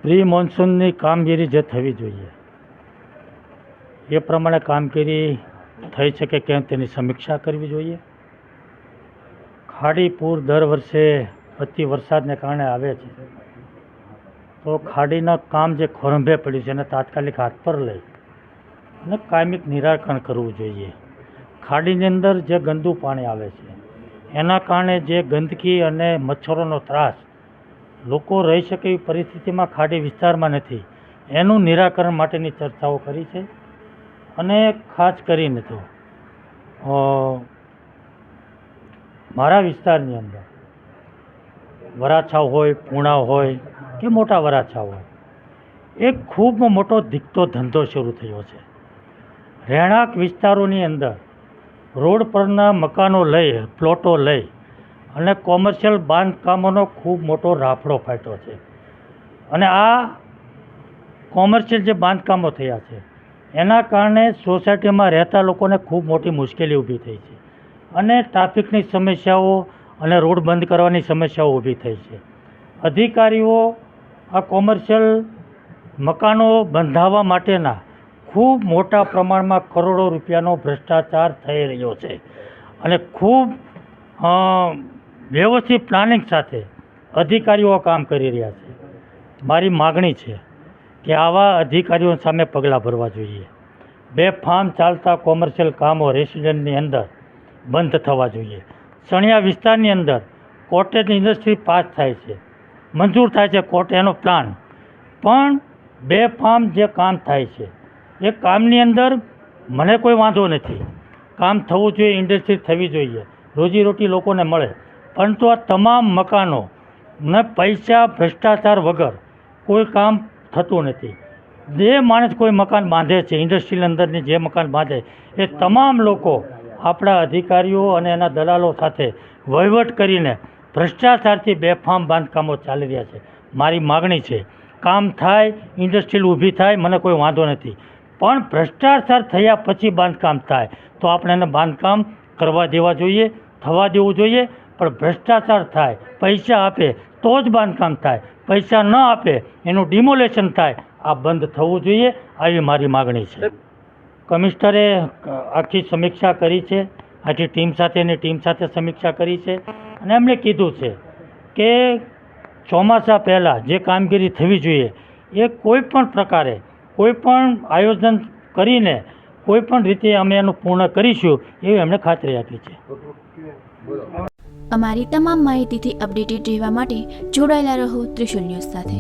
Pre મોન્સૂનની કામગીરી જે થવી જોઈએ એ પ્રમાણે કામગીરી થઈ છે કે કેમ તેની સમીક્ષા કરવી જોઈએ. ખાડી પૂર દર વર્ષે અતિ વરસાદને કારણે આવે છે, તો ખાડીના કામ જે ખોરંભે પડ્યું છે એને તાત્કાલિક હાથ પર લઈ અને કાયમિક નિરાકરણ કરવું જોઈએ. ખાડીની અંદર જે ગંદુ પાણી આવે છે એના કારણે જે ગંદકી અને મચ્છરોનો ત્રાસ, લોકો રહી શકે એવી પરિસ્થિતિમાં ખાડી વિસ્તારમાં નથી, એનું નિરાકરણ માટેની ચર્ચાઓ કરી છે. અને ખાસ કરીને તો મારા વિસ્તારની અંદર વરાછા હોય, પૂણા હોય કે મોટા વરાછા હોય, એક ખૂબ મોટો ધીકતો ધંધો શરૂ થયો છે. રહેણાંક વિસ્તારોની અંદર રોડ પરના મકાનો લઈ, પ્લોટો લઈ અને કોમર્શિયલ બાંધકામોનો ખૂબ મોટો રાફડો ફાટ્યો છે. અને આ કોમર્શિયલ જે બાંધકામો થયા છે એના કારણે સોસાયટીમાં રહેતા લોકોને ખૂબ મોટી મુશ્કેલી ઊભી થઈ છે અને ટ્રાફિકની સમસ્યાઓ અને રોડ બંધ કરવાની સમસ્યાઓ ઊભી થઈ છે. અધિકારીઓ આ કોમર્શિયલ મકાનો બંધાવવા માટેના ખૂબ મોટા પ્રમાણમાં કરોડો રૂપિયાનો ભ્રષ્ટાચાર થઈ રહ્યો છે અને ખૂબ વ્યવસ્થિત પ્લાનિંગ સાથે અધિકારીઓ કામ કરી રહ્યા છે. મારી માગણી છે કે આવા અધિકારીઓ સામે પગલાં ભરવા જોઈએ. બેફામ ચાલતા કોમર્શિયલ કામો રેસિડેન્ટની અંદર બંધ થવા જોઈએ. સણિયા વિસ્તારની અંદર કોટેજ ઇન્ડસ્ટ્રી પાસ થાય છે, મંજૂર થાય છે કોર્ટ એનો પ્લાન, પણ બેફામ જે કામ થાય છે એ કામની અંદર મને કોઈ વાંધો નથી, કામ થવું જોઈએ, ઇન્ડસ્ટ્રી થવી જોઈએ, રોજીરોટી લોકોને મળે, પરંતુ આ તમામ મકાનો ને પૈસા ભ્રષ્ટાચાર વગર કોઈ કામ થતું નથી. જે માણસ કોઈ મકાન બાંધે છે, ઇન્ડસ્ટ્રીની અંદરની જે મકાન બાંધે એ તમામ લોકો આપણા અધિકારીઓ અને એના દલાલો સાથે વહીવટ કરીને ભ્રષ્ટાચારથી બેફામ બાંધકામો ચાલી રહ્યા છે. મારી માગણી છે કામ થાય, ઇન્ડસ્ટ્રીલ ઊભી થાય, મને કોઈ વાંધો નથી, પણ ભ્રષ્ટાચાર થયા પછી બાંધકામ થાય તો આપણે એને બાંધકામ કરવા દેવા જોઈએ, થવા દેવું જોઈએ. પણ ભ્રષ્ટાચાર થાય, પૈસા આપે તો જ બાંધકામ થાય, પૈસા ન આપે એનું ડિમોલેશન થાય, આ બંધ થવું જોઈએ, આવી મારી માગણી છે. કમિશનરે આખી સમીક્ષા કરી છે, આખી ટીમ સાથે એની ટીમ સાથે સમીક્ષા કરી છે અને એમણે કીધું છે કે ચોમાસા પહેલાં જે કામગીરી થવી જોઈએ એ કોઈ પણ પ્રકારે, કોઈ પણ આયોજન કરીને, કોઈ પણ રીતે અમે એનું પૂર્ણ કરીશું એવી એમણે ખાતરી આપી છે. અમારી તમામ માહિતીથી અપડેટેડ રહેવા માટે જોડાયેલા રહો ત્રિશુલ ન્યૂઝ સાથે.